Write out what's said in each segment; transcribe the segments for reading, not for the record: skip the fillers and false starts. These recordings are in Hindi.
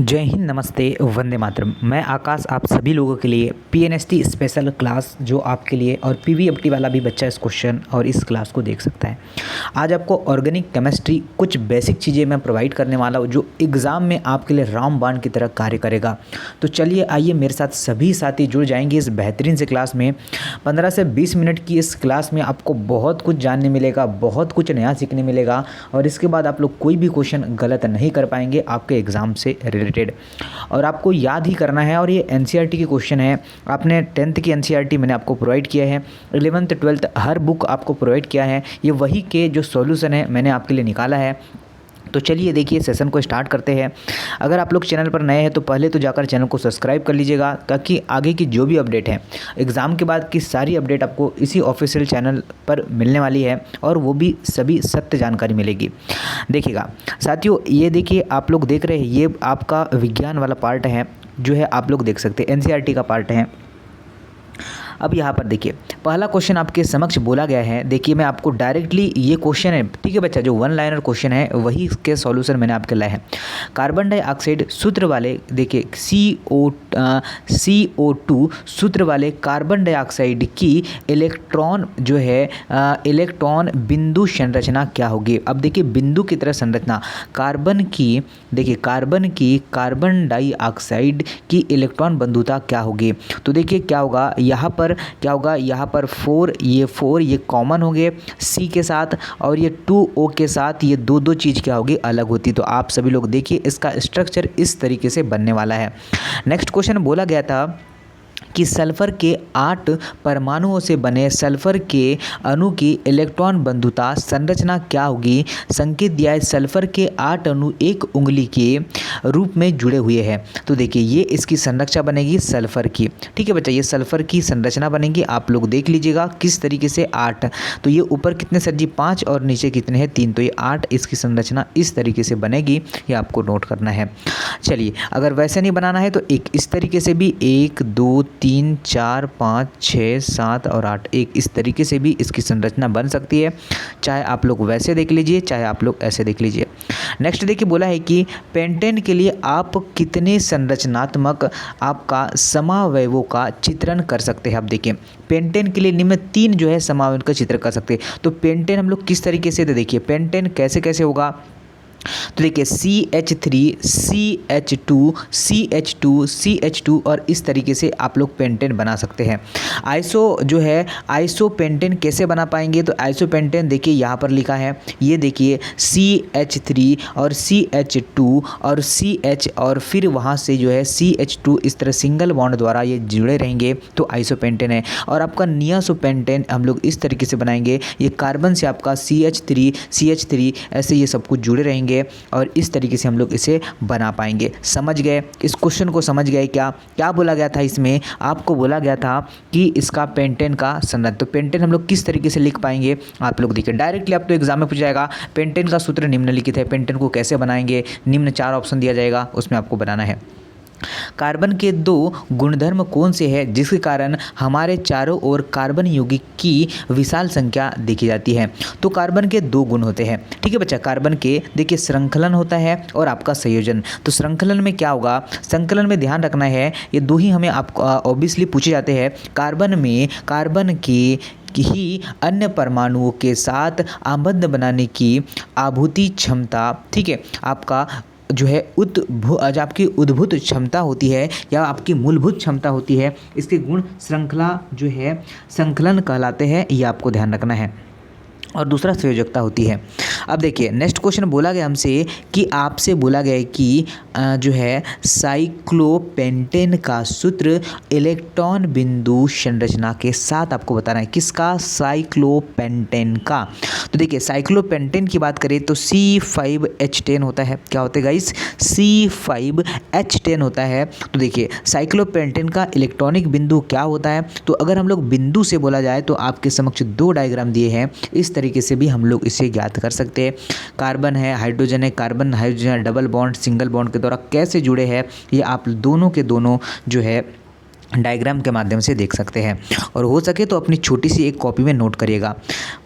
जय हिंद, नमस्ते, वंदे मातरम। मैं आकाश आप सभी लोगों के लिए पीएनएसटी स्पेशल क्लास जो आपके लिए और पीवीएफटी वाला भी बच्चा इस क्वेश्चन और इस क्लास को देख सकता है। आज आपको ऑर्गेनिक केमिस्ट्री कुछ बेसिक चीज़ें मैं प्रोवाइड करने वाला हूँ जो एग्ज़ाम में आपके लिए रामबाण की तरह कार्य करेगा। तो चलिए आइए मेरे साथ सभी साथी जुड़ जाएंगे इस बेहतरीन से क्लास में। 15 से 20 मिनट की इस क्लास में आपको बहुत कुछ जानने मिलेगा, बहुत कुछ नया सीखने मिलेगा और इसके बाद आप लोग कोई भी क्वेश्चन गलत नहीं कर पाएंगे आपके एग्ज़ाम से रिलेटेड। और आपको याद ही करना है। और ये एनसीईआरटी के क्वेश्चन है। आपने 10th की एनसीईआरटी मैंने आपको प्रोवाइड किया है, 11th 12th हर बुक आपको प्रोवाइड किया है। ये वही के जो सॉल्यूशन है मैंने आपके लिए निकाला है। तो चलिए देखिए सेशन को स्टार्ट करते हैं। अगर आप लोग चैनल पर नए हैं तो पहले तो जाकर चैनल को सब्सक्राइब कर लीजिएगा ताकि आगे की जो भी अपडेट है एग्ज़ाम के बाद की सारी अपडेट आपको इसी ऑफिशियल चैनल पर मिलने वाली है और वो भी सभी सत्य जानकारी मिलेगी। देखिएगा साथियों, ये देखिए आप लोग देख रहे हैं, ये आपका विज्ञान वाला पार्ट है जो है आप लोग देख सकते हैं, एनसीईआरटी का पार्ट है। अब यहाँ पर देखिए पहला क्वेश्चन आपके समक्ष बोला गया है। देखिए मैं आपको डायरेक्टली ये क्वेश्चन है, ठीक है बच्चा, जो वन लाइनर क्वेश्चन है वही इसके सॉल्यूशन मैंने आपके लाए हैं। कार्बन डाइऑक्साइड सूत्र वाले, देखिए CO2 सूत्र वाले कार्बन डाइऑक्साइड की इलेक्ट्रॉन जो है इलेक्ट्रॉन बिंदु संरचना क्या होगी। अब देखिए बिंदु की तरह संरचना कार्बन की, देखिए कार्बन डाइऑक्साइड की इलेक्ट्रॉन बंधुता क्या होगी। तो देखिए क्या होगा यहाँ पर, क्या होगा यहाँ पर 4 ये कॉमन होंगे C के साथ और ये 2O के साथ ये दो चीज़ क्या होगी अलग होती। तो आप सभी लोग देखिए इसका स्ट्रक्चर इस तरीके से बनने वाला है। नेक्स्ट क्वेश्चन बोला गया था कि सल्फर के 8 परमाणुओं से बने सल्फर के अणु की इलेक्ट्रॉन बंधुता संरचना क्या होगी। संकेत दिया है सल्फर के 8 अणु एक उंगली के रूप में जुड़े हुए हैं। तो देखिए ये इसकी संरचना बनेगी सल्फर की, ठीक है बच्चा, ये सल्फर की संरचना बनेगी। आप लोग देख लीजिएगा किस तरीके से 8, तो ये ऊपर कितने सर जी 5 और नीचे कितने हैं 3, तो ये 8 इसकी संरचना इस तरीके से बनेगी, ये आपको नोट करना है। चलिए अगर वैसे नहीं बनाना है तो एक इस तरीके से भी 1 2 3 4 5 6 7 और 8 एक इस तरीके से भी इसकी संरचना बन सकती है। चाहे आप लोग वैसे देख लीजिए, चाहे आप लोग ऐसे देख लीजिए। नेक्स्ट देखिए बोला है कि पेंटेन के लिए आप कितने संरचनात्मक आपका समावयवों का चित्रण कर सकते हैं। आप देखिए पेंटेन के लिए निम्न 3 जो है समावयव का चित्र कर सकते हैं। तो पेंटेन हम लोग किस तरीके से, देखिए पेंटेन कैसे कैसे होगा। तो देखिए CH3 CH2 CH2 CH2 और इस तरीके से आप लोग पेंटेन बना सकते हैं। आइसो जो है आइसो पेंटेन कैसे बना पाएंगे, तो आइसो पेंटेन देखिए यहाँ पर लिखा है, ये देखिए CH3 और CH2 और CH और फिर वहाँ से जो है CH2 इस तरह सिंगल बॉन्ड द्वारा ये जुड़े रहेंगे तो आइसो पेंटेन है। और आपका नियासो पेंटेन हम लोग इस तरीके से बनाएंगे, ये कार्बन से आपका CH3 ऐसे ये सब कुछ जुड़े रहेंगे और इस तरीके से हम लोग इसे बना पाएंगे। समझ गए इस क्वेश्चन को, समझ गए क्या क्या बोला गया था इसमें। आपको बोला गया था कि इसका पेंटेन का संरचना, तो पेंटेन हम लोग किस तरीके से लिख पाएंगे। आप लोग देखिए डायरेक्टली आप तो एग्जाम में पूछ जाएगा पेंटेन का सूत्र निम्नलिखित है, पेंटेन को कैसे बनाएंगे, निम्न 4 ऑप्शन दिया जाएगा उसमें आपको बनाना है। कार्बन के 2 गुणधर्म कौन से हैं जिसके कारण हमारे चारों ओर कार्बन यौगिक की विशाल संख्या देखी जाती है। तो कार्बन के 2 गुण होते हैं, ठीक है बच्चा। कार्बन के देखिए श्रृंखलन होता है और आपका संयोजन। तो श्रृंखलन में क्या होगा, संकलन में ध्यान रखना है ये 2 ही हमें आपको ऑब्वियसली पूछे जाते हैं। कार्बन के ही अन्य परमाणुओं के साथ आबद्ध बनाने की आभूति क्षमता, ठीक है, आपका जो है आपकी उद्भूत क्षमता होती है या आपकी मूलभूत क्षमता होती है, इसके गुण श्रृंखला जो है संकलन कहलाते हैं, ये आपको ध्यान रखना है। और दूसरा संयोजकता होती है। अब देखिए नेक्स्ट क्वेश्चन बोला गया हमसे कि आपसे बोला गया है कि जो है साइक्लोपेंटेन का सूत्र इलेक्ट्रॉन बिंदु संरचना के साथ आपको बताना है। किसका, साइक्लोपेंटेन का। तो देखिए साइक्लोपेंटेन की बात करें तो C5H10 होता है। क्या होता है गाइस, C5H10 होता है। तो देखिए साइक्लोपेंटेन का इलेक्ट्रॉनिक बिंदु क्या होता है। तो अगर हम लोग बिंदु से बोला जाए तो आपके समक्ष 2 डायग्राम दिए हैं, इस तरीके से भी हम लोग इसे ज्ञात कर सकते हैं। कार्बन है, हाइड्रोजन है, carbon hydrogen double bond single bond के द्वारा कैसे जुड़े हैं ये आप दोनों के दोनों जो है डायग्राम के माध्यम से देख सकते हैं, और हो सके तो अपनी छोटी सी एक कॉपी में नोट करिएगा।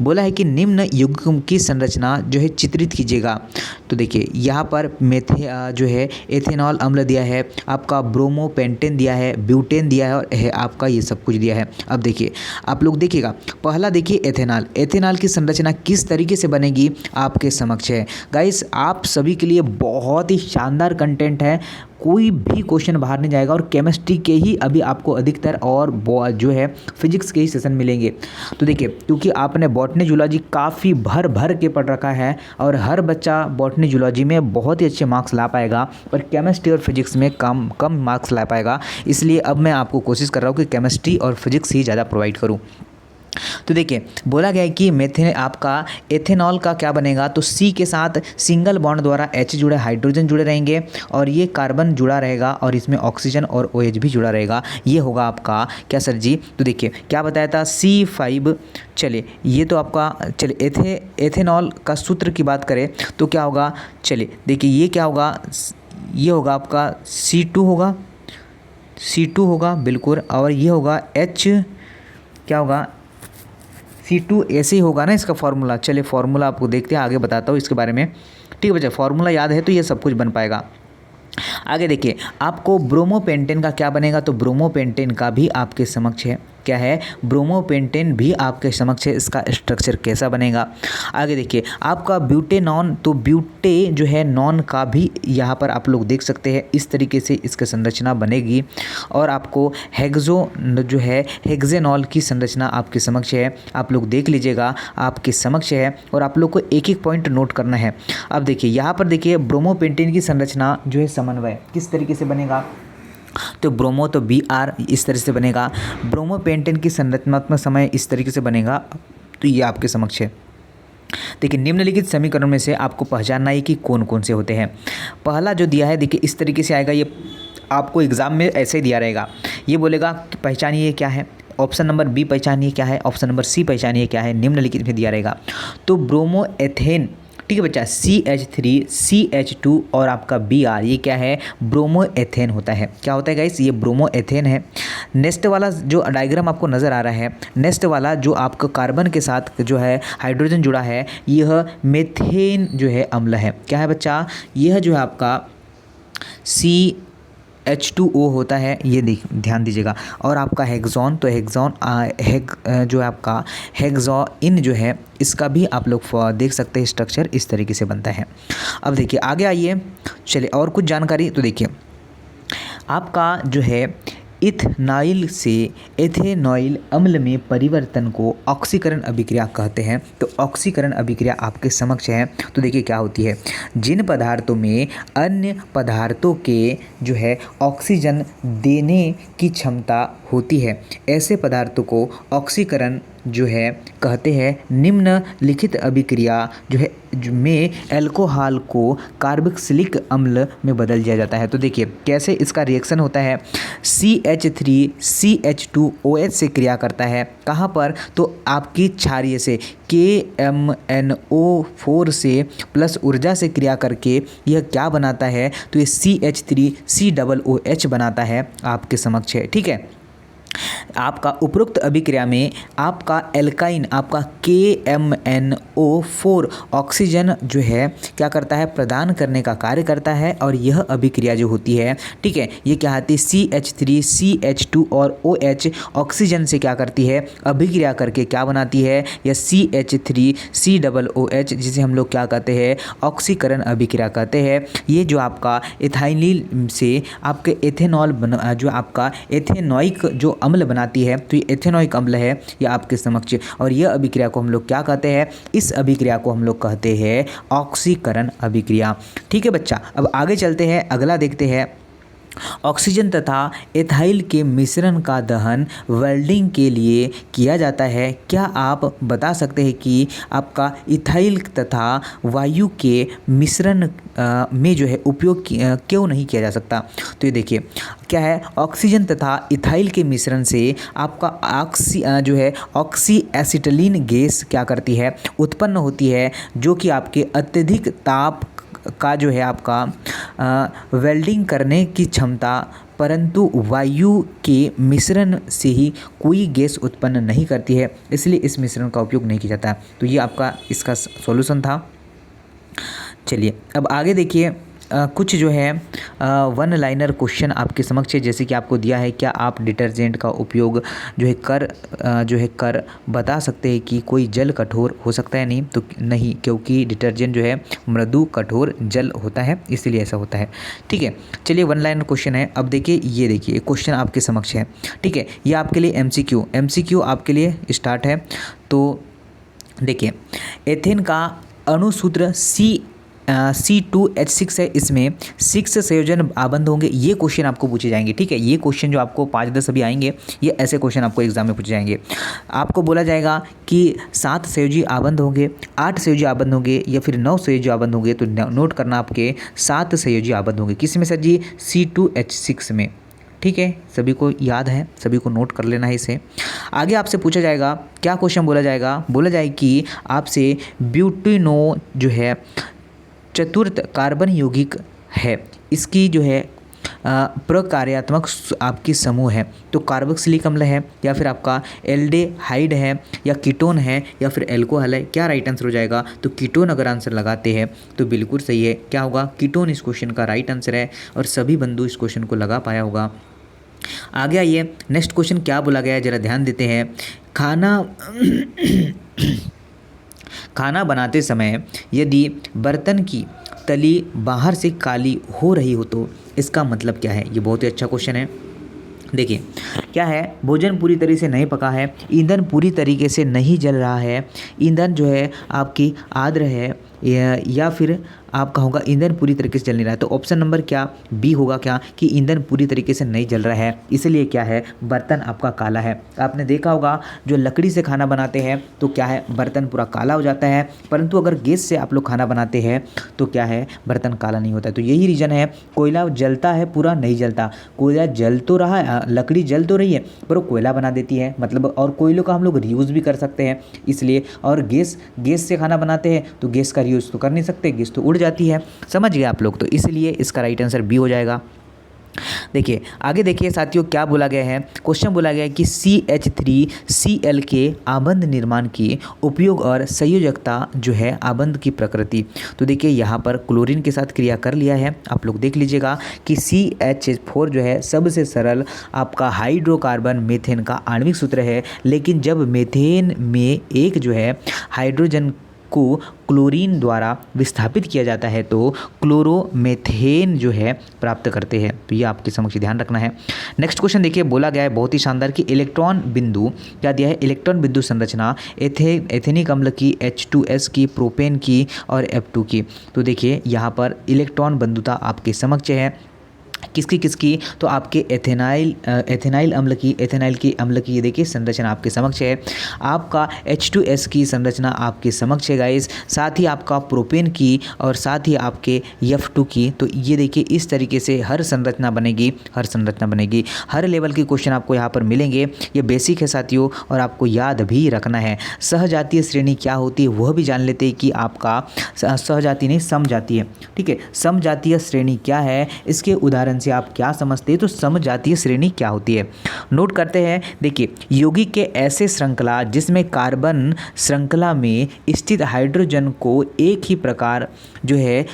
बोला है कि निम्न युग्म की संरचना जो है चित्रित कीजिएगा। तो देखिए यहाँ पर जो है एथेनॉल अम्ल दिया है, आपका ब्रोमोपेंटेन दिया है, ब्यूटेन दिया है, और है आपका ये सब कुछ दिया है। अब देखिए आप लोग देखिएगा, पहला देखिए एथेनॉल। एथेनॉल की संरचना किस तरीके से बनेगी आपके समक्ष है। गाइस आप सभी के लिए बहुत ही शानदार कंटेंट है, कोई भी क्वेश्चन बाहर नहीं जाएगा, और केमिस्ट्री के ही अभी आपको अधिकतर और जो है फिजिक्स के ही सेशन मिलेंगे। तो देखिए क्योंकि आपने बॉटनी जूलॉजी काफ़ी भर भर के पढ़ रखा है, और हर बच्चा बॉटनी जूलॉजी में बहुत ही अच्छे मार्क्स ला पाएगा, और केमिस्ट्री और फिजिक्स में कम मार्क्स ला पाएगा। इसलिए अब मैं आपको कोशिश कर रहा हूँ कि केमिस्ट्री और फिजिक्स ही ज़्यादा प्रोवाइड करूँ। तो देखिए बोला गया है कि मेथेन आपका एथेनॉल का क्या बनेगा, तो सी के साथ सिंगल बॉन्ड द्वारा H जुड़े हाइड्रोजन जुड़े रहेंगे, और ये कार्बन जुड़ा रहेगा, और इसमें ऑक्सीजन और OH भी जुड़ा रहेगा। ये होगा आपका क्या सर जी। तो देखिए क्या बताया था C5। चलिए ये तो आपका, चलिए एथेनॉल का सूत्र की बात करें तो क्या होगा, चलिए देखिए ये क्या होगा, ये होगा आपका C2 होगा बिल्कुल, और ये होगा H क्या होगा, C2 ऐसे ही होगा ना इसका फॉर्मूला। चलिए फॉर्मूला आपको देखते हैं, आगे बताता हूँ इसके बारे में। ठीक है बच्चा, फॉर्मूला याद है तो ये सब कुछ बन पाएगा। आगे देखिए आपको ब्रोमोपेंटेन का क्या बनेगा, तो ब्रोमोपेंटेन का भी आपके समक्ष है, क्या है, ब्रोमोपेंटेन भी आपके समक्ष है, इसका स्ट्रक्चर कैसा बनेगा। आगे देखिए आपका ब्यूटेनॉन, तो ब्यूटे जो है नॉन का भी यहाँ पर आप लोग देख सकते हैं, इस तरीके से इसकी संरचना बनेगी। और आपको हेक्सो जो है हेक्सेनॉल की संरचना आपके समक्ष है, आप लोग देख लीजिएगा आपके समक्ष है, और आप लोग को एक एक पॉइंट नोट करना है। अब देखिए यहाँ पर देखिए ब्रोमोपेंटेन की संरचना जो है समन्वय किस तरीके से बनेगा, तो ब्रोमो तो Br इस तरह से बनेगा, ब्रोमोपेंटेन की संरचनात्मक समय इस तरीके से बनेगा। तो ये आपके समक्ष है। देखिए निम्नलिखित समीकरण में से आपको पहचानना है कि कौन कौन से होते हैं। पहला जो दिया है देखिए इस तरीके से आएगा, ये आपको एग्जाम में ऐसे ही दिया रहेगा। ये बोलेगा कि पहचानिए क्या है, ऑप्शन नंबर बी पहचानिए क्या है, ऑप्शन नंबर सी पहचानिए क्या है, निम्नलिखित में दिया रहेगा। तो ब्रोमो एथेन, ठीक है बच्चा, CH3 CH2 और आपका Br, ये क्या है, ब्रोमो एथेन होता है। क्या होता है गाइस, ये ब्रोमो एथेन है। नेक्स्ट वाला जो डायग्राम आपको नज़र आ रहा है, नेक्स्ट वाला जो आपका कार्बन के साथ जो है हाइड्रोजन जुड़ा है, यह मेथेन जो है अम्ल है। क्या है बच्चा, यह जो है आपका CH2O होता है, ये ध्यान दीजिएगा। और आपका हेक्सॉन, तो हेक्सॉन जो है आपका हेक्सॉइन जो है, इसका भी आप लोग देख सकते हैं स्ट्रक्चर इस तरीके से बनता है। अब देखिए आगे आइए, चलिए और कुछ जानकारी। तो देखिए आपका जो है इथनाइल से एथेनॉइल अम्ल में परिवर्तन को ऑक्सीकरण अभिक्रिया कहते हैं। तो ऑक्सीकरण अभिक्रिया आपके समक्ष है। तो देखिए क्या होती है, जिन पदार्थों में अन्य पदार्थों के जो है ऑक्सीजन देने की क्षमता होती है, ऐसे पदार्थों को ऑक्सीकरण जो है कहते हैं। निम्नलिखित अभिक्रिया जो है में एल्कोहल को कार्बोक्सिलिक अम्ल में बदल दिया जाता है। तो देखिए कैसे इसका रिएक्शन होता है, CH3 CH2OH से क्रिया करता है, कहाँ पर, तो आपकी क्षारीय से KMNO4 से प्लस ऊर्जा से क्रिया करके यह क्या बनाता है, तो ये CH3 COOH बनाता है आपके समक्ष है। ठीक है, आपका उपरोक्त अभिक्रिया में आपका एल्काइन, आपका KMNO4 ऑक्सीजन जो है क्या करता है, प्रदान करने का कार्य करता है। और यह अभिक्रिया जो होती है, ठीक है, ये क्या आती है, CH3 CH2 और OH ऑक्सीजन से क्या करती है, अभिक्रिया करके क्या बनाती है, यह CH3 COOH, जिसे हम लोग क्या कहते हैं, ऑक्सीकरण अभिक्रिया कहते हैं। ये जो आपका इथाइलिन से आपके एथेनॉल जो आपका एथेनॉइक जो अम्ल बनाती है, तो ये एथेनॉइक अम्ल है, ये आपके समक्ष। और यह अभिक्रिया को हम लोग क्या कहते हैं, इस अभिक्रिया को हम लोग कहते हैं ऑक्सीकरण अभिक्रिया। ठीक है बच्चा, अब आगे चलते हैं, अगला देखते हैं। ऑक्सीजन तथा एथाइल के मिश्रण का दहन वेल्डिंग के लिए किया जाता है। क्या आप बता सकते हैं कि आपका इथाइल तथा वायु के मिश्रण में जो है उपयोग क्यों नहीं किया जा सकता। तो ये देखिए क्या है, ऑक्सीजन तथा इथाइल के मिश्रण से आपका जो है ऑक्सी एसिटिलीन गैस क्या करती है, उत्पन्न होती है, जो कि आपके अत्यधिक ताप का जो है आपका वेल्डिंग करने की क्षमता परंतु वायु के मिश्रण से ही कोई गैस उत्पन्न नहीं करती है, इसलिए इस मिश्रण का उपयोग नहीं किया जाता। तो ये आपका इसका सॉल्यूशन था। चलिए अब आगे देखिए, कुछ जो है वन लाइनर क्वेश्चन आपके समक्ष है। जैसे कि आपको दिया है, क्या आप डिटर्जेंट का उपयोग जो है कर बता सकते हैं कि कोई जल कठोर हो सकता है? नहीं, तो नहीं, क्योंकि डिटर्जेंट जो है मृदु कठोर जल होता है, इसीलिए ऐसा होता है। ठीक है, चलिए वन लाइनर क्वेश्चन है। अब देखिए, ये देखिए क्वेश्चन आपके समक्ष है। ठीक है, ये आपके लिए MCQ आपके लिए स्टार्ट है। तो देखिए, एथेन का अणुसूत्र C2H6 है, इसमें 6 संयोजन आबंध होंगे। ये क्वेश्चन आपको पूछे जाएंगे। ठीक है, ये क्वेश्चन जो आपको 5-10 अभी आएंगे, ये ऐसे क्वेश्चन आपको एग्जाम में पूछे जाएंगे। आपको बोला जाएगा कि 7 संयोजी आबंध होंगे, 8 संयोजी आबंध होंगे या फिर 9 संयोजी आबंध होंगे। तो नोट करना, आपके 7 संयोजी आबंध होंगे। किस में सर जी? C2H6 में। ठीक है, सभी को याद है, सभी को नोट कर लेना है इसे। आगे आपसे पूछा जाएगा, क्या क्वेश्चन बोला जाएगा? बोला जाए कि आपसे ब्यूटेनो जो है चतुर्थ कार्बन यौगिक है, इसकी जो है प्रकार्यात्मक आपकी समूह है। तो कार्बोक्सिलिक अम्ल है, या फिर आपका एल्डेहाइड है, या कीटोन है, या फिर एल्कोहल है? क्या राइट आंसर हो जाएगा? तो कीटोन अगर आंसर लगाते हैं तो बिल्कुल सही है। क्या होगा? कीटोन इस क्वेश्चन का राइट आंसर है, और सभी बंधु इस क्वेश्चन को लगा पाया होगा। आगे आइए, नेक्स्ट क्वेश्चन क्या बोला गया है, जरा ध्यान देते हैं। खाना बनाते समय यदि बर्तन की तली बाहर से काली हो रही हो तो इसका मतलब क्या है? ये बहुत ही अच्छा क्वेश्चन है। देखिए, क्या है? भोजन पूरी तरीके से नहीं पका है, ईंधन पूरी तरीके से नहीं जल रहा है, ईंधन जो है आपकी आर्द्र है, या फिर आपका होगा ईंधन पूरी तरीके से जल नहीं रहा है। तो ऑप्शन नंबर क्या बी होगा, क्या कि ईंधन पूरी तरीके से नहीं जल रहा है, इसलिए क्या है? बर्तन आपका काला है। आपने देखा होगा, जो लकड़ी से खाना बनाते हैं तो क्या है? बर्तन पूरा काला हो जाता है, परंतु अगर गैस से आप लोग खाना बनाते हैं तो क्या है? बर्तन काला नहीं होता है। तो यही रीज़न है, कोयला जलता है पूरा नहीं जलता। कोयला जल तो रहा है, लकड़ी जल तो रही है, पर वो कोयला बना देती है, मतलब। और कोयलों का हम लोग रीयूज़ भी कर सकते हैं, इसलिए। और गैस से खाना बनाते हैं तो गैस का रीयूज़ तो कर नहीं सकते, गैस तो उड़ जाती है। समझ गए आप लोग? तो इसलिए इसका राइट आंसर बी हो जाएगा। देखिए, आगे देखिए साथियों, क्या बोला गया है? क्वेश्चन बोला गया है कि CH3Cl के आबंध निर्माण की उपयोग और संयोजकता जो है आबंध की प्रकृति। तो देखिए, यहाँ पर क्लोरीन के साथ क्रिया कर लिया है। आप लोग देख लीजिएगा कि CH4 जो है सबसे सरल आपका हाइड्रोकार्बन मेथेन का आणविक सूत्र है, लेकिन जब मेथेन में एक जो है हाइड्रोजन को क्लोरीन द्वारा विस्थापित किया जाता है तो क्लोरोमेथेन जो है प्राप्त करते हैं। तो ये आपके समक्ष ध्यान रखना है। नेक्स्ट क्वेश्चन देखिए, बोला गया है बहुत ही शानदार कि इलेक्ट्रॉन बिंदु, क्या दिया है? इलेक्ट्रॉन बिंदु संरचना एथेनिक अम्ल की, H2S की, प्रोपेन की और F2 की। तो देखिए, यहाँ पर इलेक्ट्रॉन बंधुता आपके समक्ष है। किसकी? तो आपके एथेनाइल अम्ल की ये देखिए संरचना आपके समक्ष है। आपका H2S की संरचना आपके समक्ष है गाइस, साथ ही आपका प्रोपेन की और साथ ही आपके F2 की। तो ये देखिए, इस तरीके से हर संरचना बनेगी। हर लेवल के क्वेश्चन आपको यहाँ पर मिलेंगे। ये बेसिक है साथियों, और आपको याद भी रखना है। सहजातीय श्रेणी क्या होती है वह भी जान लेते हैं कि आपका सहजातीय नहीं, समजातीय। ठीक है, समजातीय श्रेणी क्या है, इसके उदाहरण से आप क्या समझते हैं? तो समजातीय श्रेणी क्या होती है, नोट करते हैं। देखिए, यौगिक के ऐसे श्रृंखला जिसमें कार्बन श्रृंखला में स्थित हाइड्रोजन को एक ही प्रकार जो है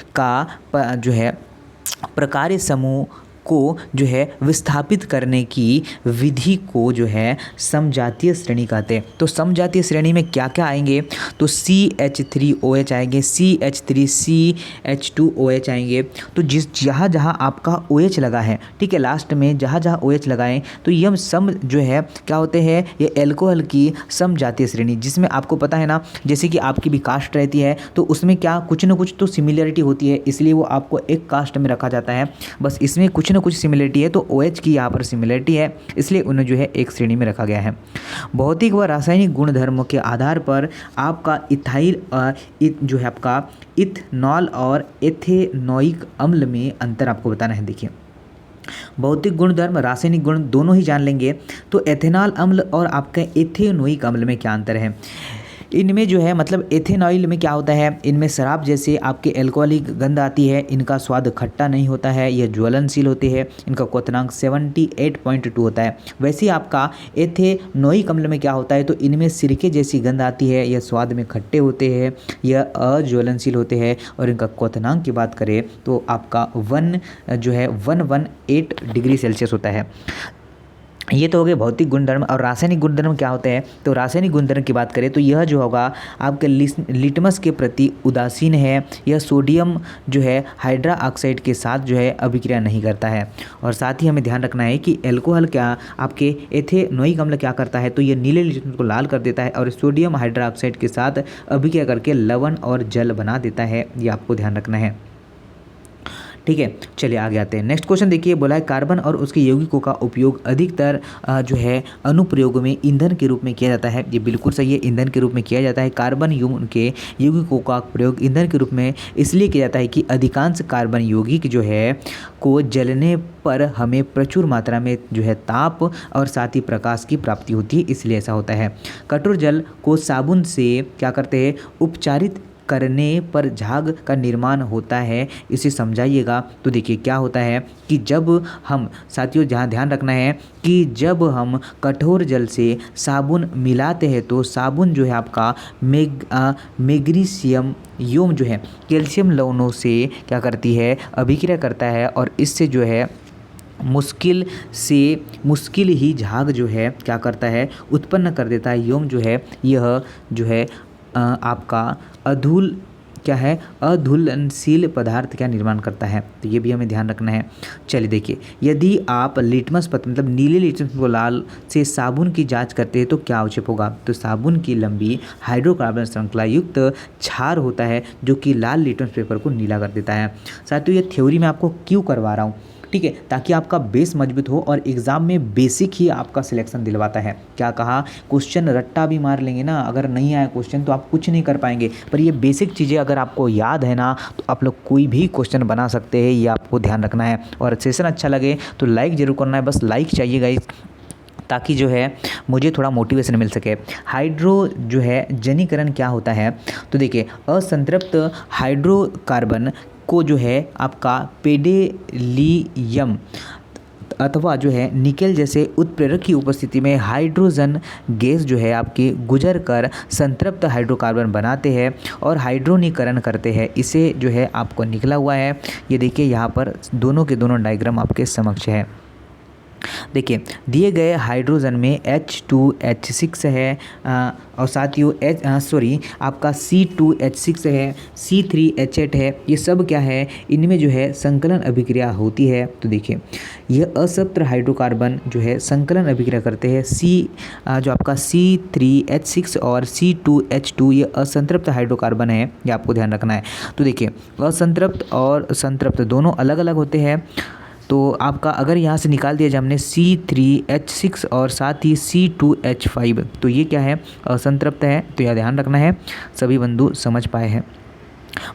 प्रकार्य समूह को जो है विस्थापित करने की विधि को जो है समजातीय श्रेणी कहते हैं। तो समजातीय श्रेणी में क्या क्या आएंगे? तो CH3OH आएंगे, CH3CH2OH आएंगे। तो जहाँ जहाँ आपका OH लगा है, ठीक है, लास्ट में जहाँ जहाँ OH लगाएं तो ये सम जो है क्या होते हैं? ये एल्कोहल की समजातीय श्रेणी, जिसमें आपको पता है ना, जैसे कि आपकी भी कास्ट रहती है तो उसमें क्या कुछ ना कुछ तो सिमिलरिटी होती है, इसलिए वो आपको एक कास्ट में रखा जाता है। बस इसमें कुछ ना कुछ सिमिलरिटी है, तो OH की यहाँ पर सिमिलरिटी है, इसलिए उन्हें जो है एक श्रेणी में रखा गया है। भौतिक व रासायनिक गुणधर्मों के आधार पर आपका जो है आपका इथनॉल और एथेनोइक अम्ल में अंतर आपको बताना है। देखिए, भौतिक गुणधर्म, रासायनिक गुण दोनों ही जान लेंगे। तो एथेनॉल अम्ल और आपके एथेनोइक अम्ल में क्या अंतर है? इनमें जो है मतलब एथेनॉल में क्या होता है, इनमें शराब जैसे आपके एल्कोहलिक गंध आती है, इनका स्वाद खट्टा नहीं होता है, यह ज्वलनशील होते हैं, इनका क्वथनांक 78.2 होता है। वैसे ही आपका एथेनोइक अम्ल में क्या होता है, तो इनमें सिरके जैसी गंध आती है, यह स्वाद में खट्टे होते हैं, यह अज्वलनशील होते हैं और इनका क्वथनांक की बात करें तो आपका 118 डिग्री सेल्सियस होता है। ये तो हो गए भौतिक गुणधर्म। और रासायनिक गुणधर्म क्या होते हैं, तो रासायनिक गुणधर्म की बात करें तो यह जो होगा आपके लिटमस के प्रति उदासीन है, यह सोडियम जो है हाइड्रा ऑक्साइड के साथ जो है अभिक्रिया नहीं करता है। और साथ ही हमें ध्यान रखना है कि एल्कोहल क्या आपके एथेनोइक अम्ल क्या करता है, तो ये नीले लिटमस को लाल कर देता है और सोडियम हाइड्रा ऑक्साइड के साथ अभिक्रिया करके लवण और जल बना देता है, ये आपको ध्यान रखना है। ठीक है, चलिए आगे आते हैं। नेक्स्ट क्वेश्चन देखिए, बोला है कार्बन और उसके यौगिकों का उपयोग अधिकतर जो है अनुप्रयोग में ईंधन के रूप में किया जाता है। ये बिल्कुल सही है, ईंधन के रूप में किया जाता है। कार्बन के यौगिकों का प्रयोग ईंधन के रूप में इसलिए किया जाता है कि अधिकांश कार्बन यौगिक जो है को जलने पर हमें प्रचुर मात्रा में जो है ताप और साथ ही प्रकाश की प्राप्ति होती है, इसलिए ऐसा होता है। कठोर जल को साबुन से क्या करते हैं, उपचारित करने पर झाग का निर्माण होता है, इसे समझाइएगा। तो देखिए क्या होता है कि जब हम साथियों जहाँ ध्यान रखना है कि जब हम कठोर जल से साबुन मिलाते हैं तो साबुन जो है आपका मैग्नीशियम योम जो है कैल्शियम लवणों से क्या करती है, अभिक्रिया करता है और इससे जो है मुश्किल ही झाग जो है क्या करता है, उत्पन्न कर देता है। योम जो है यह जो है आपका अधुलनशील पदार्थ का निर्माण करता है, तो ये भी हमें ध्यान रखना है। चलिए देखिए, यदि आप लिटमस पत्र मतलब नीले लिटमस को लाल से साबुन की जांच करते हैं तो क्या अवक्षेप होगा, तो साबुन की लंबी हाइड्रोकार्बन श्रृंखला युक्त क्षार होता है जो कि लाल लिटमस पेपर को नीला कर देता है। साथियों ये थ्योरी मैं आपको क्यों करवा रहा हूँ, ठीक है, ताकि आपका बेस मजबूत हो और एग्ज़ाम में बेसिक ही आपका सिलेक्शन दिलवाता है। क्या कहा, क्वेश्चन रट्टा भी मार लेंगे ना, अगर नहीं आया क्वेश्चन तो आप कुछ नहीं कर पाएंगे, पर ये बेसिक चीज़ें अगर आपको याद है ना तो आप लोग कोई भी क्वेश्चन बना सकते हैं, ये आपको ध्यान रखना है। और सेशन अच्छा लगे तो लाइक ज़रूर करना है, बस लाइक चाहिए गाइस, ताकि जो है मुझे थोड़ा मोटिवेशन मिल सके। हाइड्रो जो है जनीकरण क्या होता है, तो देखिए असंतृप्त हाइड्रोकार्बन को जो है आपका पेडेलियम अथवा जो है निकेल जैसे उत्प्रेरक की उपस्थिति में हाइड्रोजन गैस जो है आपके गुजर कर संतृप्त हाइड्रोकार्बन बनाते हैं और हाइड्रोनीकरण करते हैं। इसे जो है आपको निकला हुआ है, ये देखिए यहाँ पर दोनों के दोनों डायग्राम आपके समक्ष है। देखिए दिए गए हाइड्रोजन में H2H6 है और साथियों आपका C2H6 है, C3H8 है, ये सब क्या है, इनमें जो है संकलन अभिक्रिया होती है। तो देखिए यह असंतृप्त हाइड्रोकार्बन जो है संकलन अभिक्रिया करते हैं। जो आपका C3H6 और C2H2 ये असंतृप्त हाइड्रोकार्बन है, ये आपको ध्यान रखना है। तो देखिए असंतृप्त और संतृप्त दोनों अलग अलग होते हैं, तो आपका अगर यहाँ से निकाल दिया जाए हमने C3H6 और साथ ही C2H5, तो ये क्या है, असंतृप्त है, तो यह ध्यान रखना है। सभी बंधु समझ पाए हैं।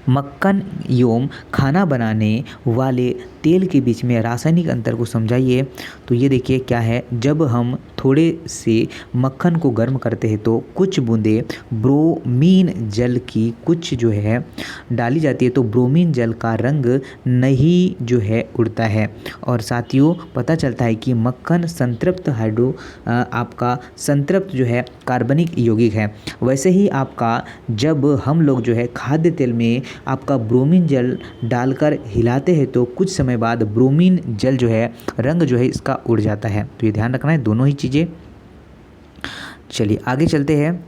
मक्खन एवं खाना बनाने वाले तेल के बीच में रासायनिक अंतर को समझाइए। तो ये देखिए क्या है, जब हम थोड़े से मक्खन को गर्म करते हैं तो कुछ बूंदे ब्रोमीन जल की कुछ जो है डाली जाती है, तो ब्रोमीन जल का रंग नहीं जो है उड़ता है। और साथियों पता चलता है कि मक्खन संतृप्त आपका संतृप्त जो है कार्बनिक यौगिक है। वैसे ही आपका जब हम लोग जो है खाद्य तेल में आपका ब्रोमीन जल डालकर हिलाते हैं तो कुछ समय बाद ब्रोमीन जल जो है रंग जो है इसका उड़ जाता है। तो ये ध्यान रखना है दोनों ही चीज़ें। चलिए आगे चलते हैं।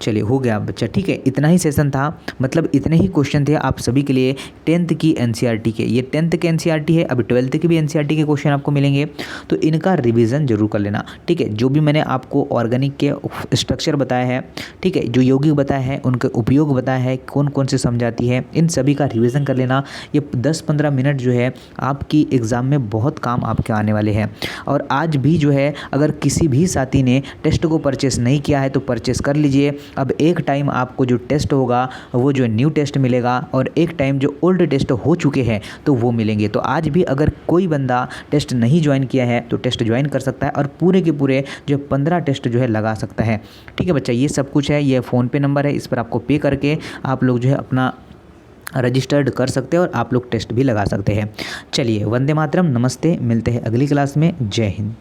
चलिए हो गया बच्चा, ठीक है, इतना ही सेशन था, मतलब इतने ही क्वेश्चन थे आप सभी के लिए 10th की एनसीईआरटी के। ये 10th के एनसीईआरटी है, अभी 12th के भी एनसीईआरटी के क्वेश्चन आपको मिलेंगे, तो इनका रिवीजन जरूर कर लेना, ठीक है। जो भी मैंने आपको ऑर्गेनिक के स्ट्रक्चर बताया है, ठीक है, जो यौगिक बताया है, उनके उपयोग बताया है, कौन कौन से समझाती है, इन सभी का रिविज़न कर लेना। ये 10-15 मिनट जो है आपकी एग्ज़ाम में बहुत काम आपके आने वाले हैं। और आज भी जो है अगर किसी भी साथी ने टेस्ट को परचेस नहीं किया है तो परचेस कर लीजिए। अब एक टाइम आपको जो टेस्ट होगा वो जो न्यू टेस्ट मिलेगा और एक टाइम जो ओल्ड टेस्ट हो चुके हैं तो वो मिलेंगे। तो आज भी अगर कोई बंदा टेस्ट नहीं ज्वाइन किया है तो टेस्ट ज्वाइन कर सकता है और पूरे के पूरे जो 15 टेस्ट जो है लगा सकता है। ठीक है बच्चा, ये सब कुछ है, ये फ़ोनपे नंबर है, इस पर आपको पे करके आप लोग जो है अपना रजिस्टर्ड कर सकते हैं और आप लोग टेस्ट भी लगा सकते हैं। चलिए, वंदे मातरम, नमस्ते, मिलते हैं अगली क्लास में। जय हिंद।